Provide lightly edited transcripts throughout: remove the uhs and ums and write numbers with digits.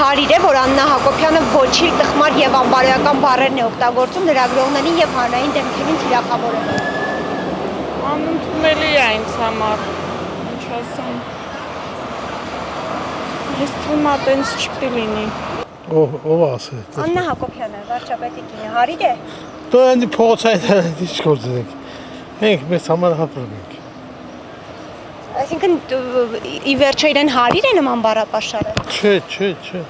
հարիր է, որ Աննա Հակոբյանը ոչիր, տխմար եւ անբարոյական բառերն է օգտագործում լրագրողներին եւ հանրային դեմքերին թիրախավորելով։ Անընդունելի է ինձ համար, ինչ ասեմ։ Ես թվում է տենց չպետք է լինի։ Ով ասե։ Աննա Հակոբյանը, վարչապետի կինը, հարիր է։ Դու այնի փողոցային ինչ գործեք։ Մենք մեզ համար հապրում ենք։ Այսինքն ի վերջո իրեն հարիր է նման բառապաշարը։ Չէ։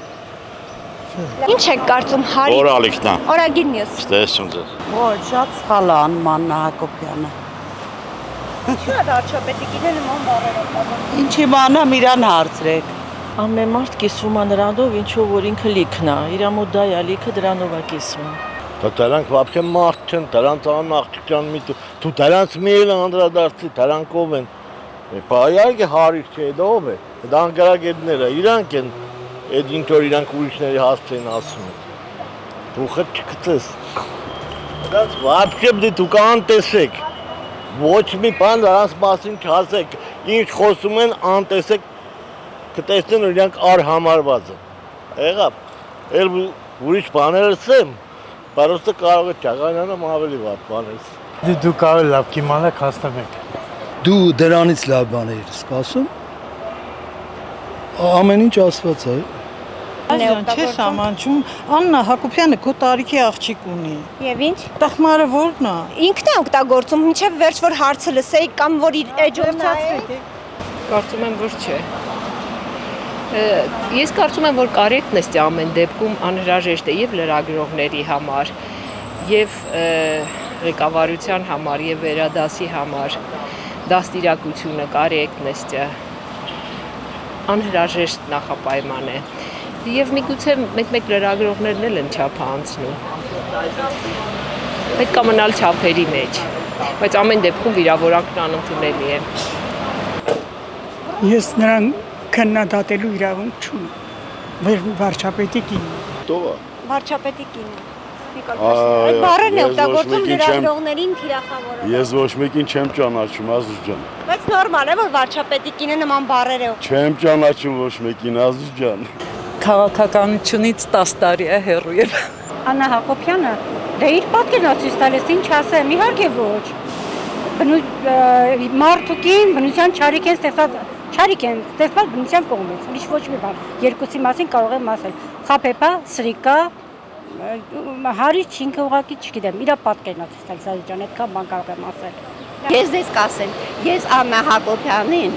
Ինչ եք կարծում հարիր։ Օրալիքն է։ Օրագիր նյուս։ Ստեսություն ձեզ։ Ոչ, շատ սխալ է Աննա Հակոբյանը։ Ինչու է վարչապետի կինը նման բառեր օգտագործում։ Ինչ իմանամ իրան հարցրեք։ Ամեն մարդ կիսվում է նրանով, ինչով որ ինքը լիքն է, իր մոտ դա է լիքը դրանով է կիսվում։ Դրանք вообще մարդ չեն, դրանց աղջիկ ջան դու դրանց մի էլ անդրադարձի, դրանք ով են։ Պայարգը հարիր չէ, դա ով է։ Դա անգարագետները, իրանք են, այդ ինչ որ իրանք ուրիշների հասցեն ասում են։ Դու խտ չգտես։ Դրանց вообще դու կանտեսեք։ Ոչ մի բան դրանց մասին չասեք։ Ինչ խոսում են, անտեսեք, կտեսնեն որ իրանք արհամարված են։ Եղավ։ Էլ ուրիշ բաներ ասեմ, բարոստը կարող է ճաղանանամ ավելի վատ բաներ։ Դու կարող լավ կիմանաք հաստատեք։ Դու դրանից լավ բաներ սպասում։ Ամեն ինչ ասված է։ Չես ամանչում, Աննա Հակոբյանը քո տարիքի աղջիկ ունի։ Եվ ինչ։ Տխմարը ո՞րն է։ Ինքն է օգտագործում, մինչև վերջ որ հարցը լսեի կամ որ իր էջով նայեք։ Կարծում եմ, որ չէ։ Ես կարծում եմ, որ կարեկտնեստ է ամեն դեպքում անհրաժեշտ է եւ լրագրողների համար, եւ ղեկավարության համար, եւ վերադասի համար, դաստիարակությունը կարեկտնեստ է, անհրաժեշտ նախապայման է, եւ միգուցե մեկ լրագրողներն էլ են չափը անցնում, պետք է մնալ չափերի մեջ, բայց ամեն դեպքում վիրավորանքն անընդունելի է։ Ես նրան քննադատելու իրավունք չունեմ, վարչապետի կինը։ Տովա։ Վարչապետի կինը։ Այդ բառերն է օգտագործում լրագրողներին թիրախավորելով։ Ես ոչ մեկին չեմ ճանաչում, Ազիզ ջան։ Բայց նորմալ է, որ վարչապետի կինը նման բառեր է օգտագործում։ Չեմ ճանաչում ոչ մեկին, Ազիզ ջան։ Քաղաքականությունից 10 տարի է հեռու եւ Աննա Հակոբյանը դե իր պատկերն է ցույց տալիս, ինչ ասեմ, իհարկե ոչ։ Մարդուկին բնության չարիք են ստեղծած, բնության կողմից, ուրիշ ոչ մի բան։ Երկուսի մասին կարող եմ ասել։ Խաբեբա, սրիկա, հարից ինքը ուղղակի չգիտեմ, իր պատկերն է ցույց տալիս, Ազիզ ջան, այդքան բան կարող եմ ասել։ Ես դες կասեմ, ես Աննա Հակոբյանին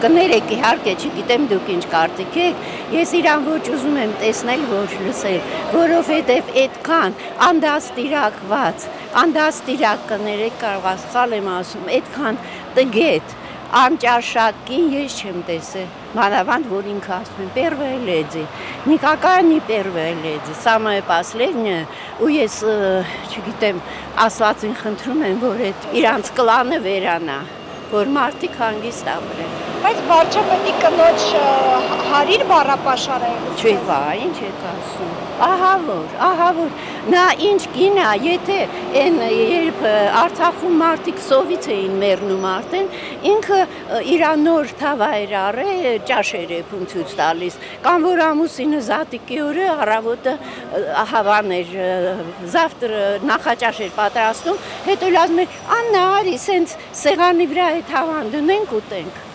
կներեք իհարկե, չգիտեմ դուք ինչ կարծիք եք, ես իրան ոչ ուզում եմ տեսնել, ոչ լսել, որովհետև այդքան անդաստիրակված, անդաստիրակ կներեք կարող սխալ եմ ասում, այդքան տգետ, անճաշակին ես չեմ տեսել, մանավանդ որ ինքը ասում եմ, первая леди, никакая не первая леди, самое последнее, ու ես չգիտեմ, ասվածին խնդրում եմ, որ այդ իրանց կլանը վերանա, որ մարդիկ հանգիստ ապրեն։ Բայց վարչապետի կնոջ հարիր բառապաշարը է։ Չէ, ինչ եք ասում։ Ահա որ, նա ինչ կին է, եթե այն երբ Արցախում մարդիկ սովից էին մեռնում արդեն, ինքը իր նոր թավայր առե ճաշեր է ցույց տալիս, կամ որ ամուսինը զատիկի օրը առավոտը հավաներ, завтра նախաճաշեր պատրաստում, հետո լազում է, Աննա, արի, սենց սեղանի վրա այդ հավան դնենք ուտենք։